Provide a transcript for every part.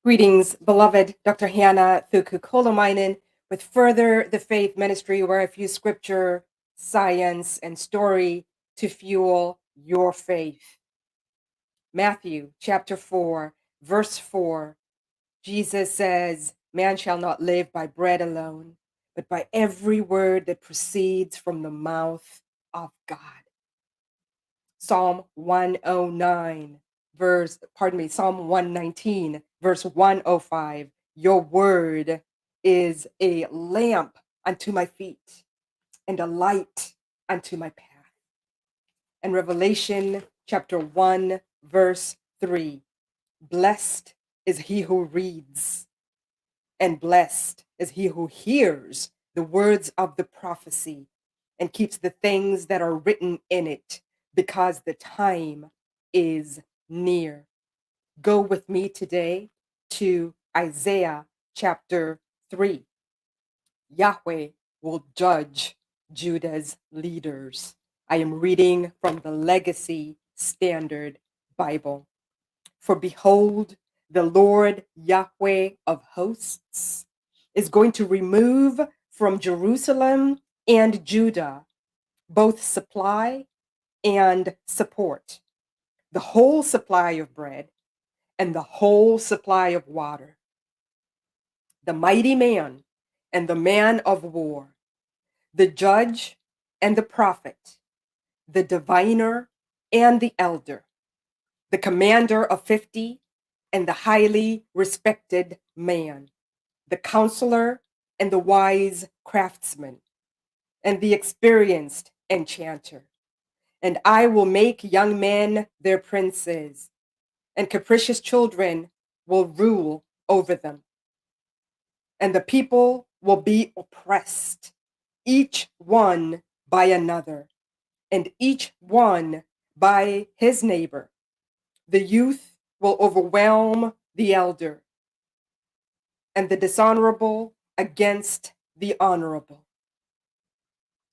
Greetings, beloved Dr. Hannah Thuku with Further the Faith Ministry, where I fuse scripture, science, and story to fuel your faith. Matthew chapter 4, verse 4, Jesus says, "Man shall not live by bread alone, but by every word that proceeds from the mouth of God." Psalm 109, Psalm 119, verse 105. Your word is a lamp unto my feet and a light unto my path. And Revelation chapter 1, verse 3. Blessed is he who reads, and blessed is he who hears the words of the prophecy and keeps the things that are written in it, because the time is near. Go with me today to Isaiah chapter 3. Yahweh will judge Judah's leaders. I am reading from the Legacy Standard Bible. For behold, the Lord Yahweh of hosts is going to remove from Jerusalem and Judah both supply and support, the whole supply of bread and the whole supply of water, the mighty man and the man of war, the judge and the prophet, the diviner and the elder, the commander of 50 and the highly respected man, the counselor and the wise craftsman, and the experienced enchanter. And I will make young men their princes, and capricious children will rule over them. And the people will be oppressed, each one by another, and each one by his neighbor. The youth will overwhelm the elder, and the dishonorable against the honorable.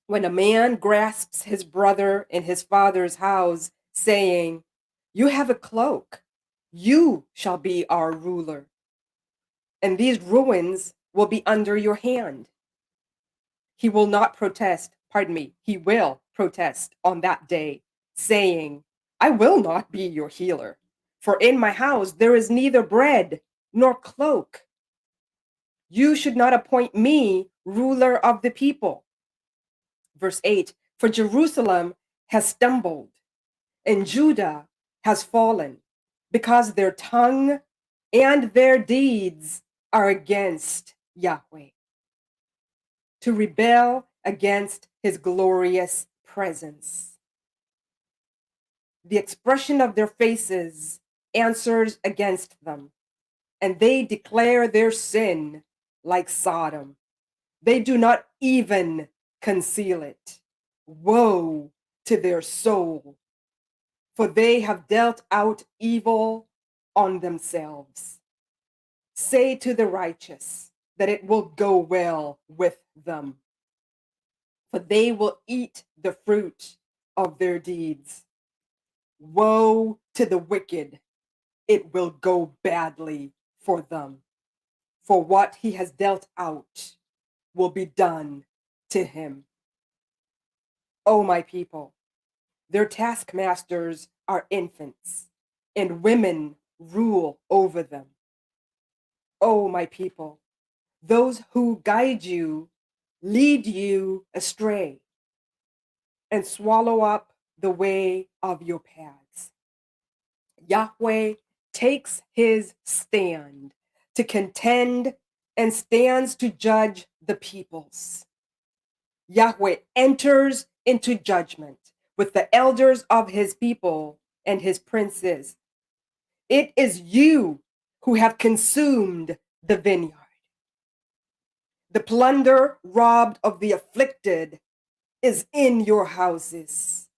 When a man grasps his brother in his father's house, saying, "You have a cloak, you shall be our ruler, and these ruins will be under your hand," he will not protest, pardon me, he will protest on that day, saying, "I will not be your healer, for in my house there is neither bread nor cloak. You should not appoint me ruler of the people." Verse 8, for Jerusalem has stumbled and Judah has fallen, because their tongue and their deeds are against Yahweh, to rebel against his glorious presence. The expression of their faces answers against them, and they declare their sin like Sodom. They do not even conceal it. Woe to their soul, for they have dealt out evil on themselves. Say to the righteous that it will go well with them, for they will eat the fruit of their deeds. Woe to the wicked, it will go badly for them, for what he has dealt out will be done to him. O my people, their taskmasters are infants, and women rule over them. O my people, those who guide you lead you astray and swallow up the way of your paths. Yahweh takes his stand to contend and stands to judge the peoples. Yahweh enters into judgment with the elders of his people and his princes. It is you who have consumed the vineyard. The plunder robbed of the afflicted is in your houses.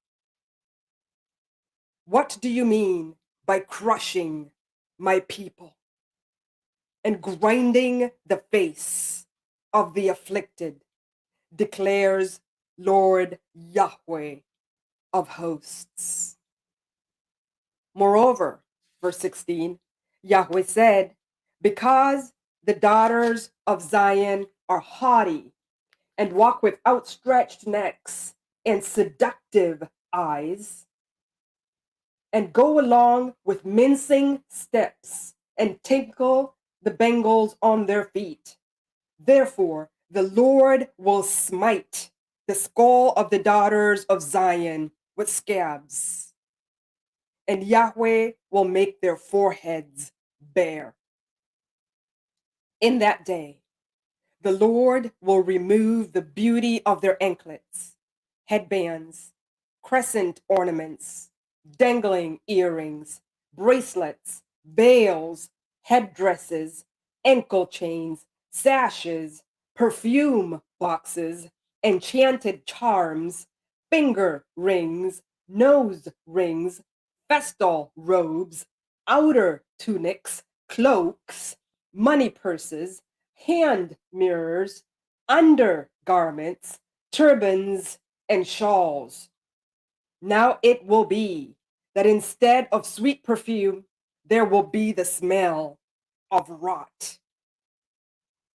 What do you mean by crushing my people and grinding the face of the afflicted, declares Lord Yahweh of hosts? Moreover, verse 16, Yahweh said, Because the daughters of Zion are haughty and walk with outstretched necks and seductive eyes, and go along with mincing steps and tinkle the bangles on their feet. Therefore, the Lord will smite the skull of the daughters of Zion with scabs, and Yahweh will make their foreheads bare. In that day, the Lord will remove the beauty of their anklets, headbands, crescent ornaments, dangling earrings, bracelets, veils, headdresses, ankle chains, sashes, perfume boxes, enchanted charms, finger rings, nose rings, festal robes, outer tunics, cloaks, money purses, hand mirrors, undergarments, turbans, and shawls. Now it will be that instead of sweet perfume, there will be the smell of rot.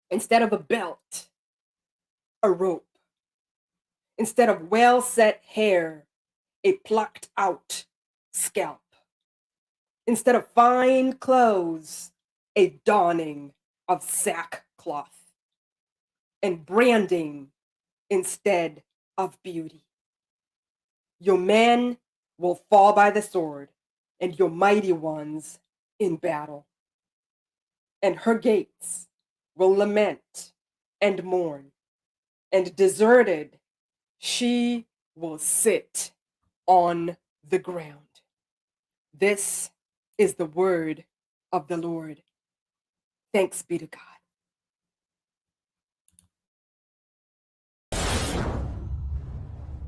Instead of a belt, a rope. Instead of well set hair, a plucked out scalp. Instead of fine clothes, a donning of sackcloth. And branding instead of beauty. Your men will fall by the sword, and your mighty ones in battle. And her gates will lament and mourn, and deserted she will sit on the ground. This is the word of the Lord. Thanks be to God.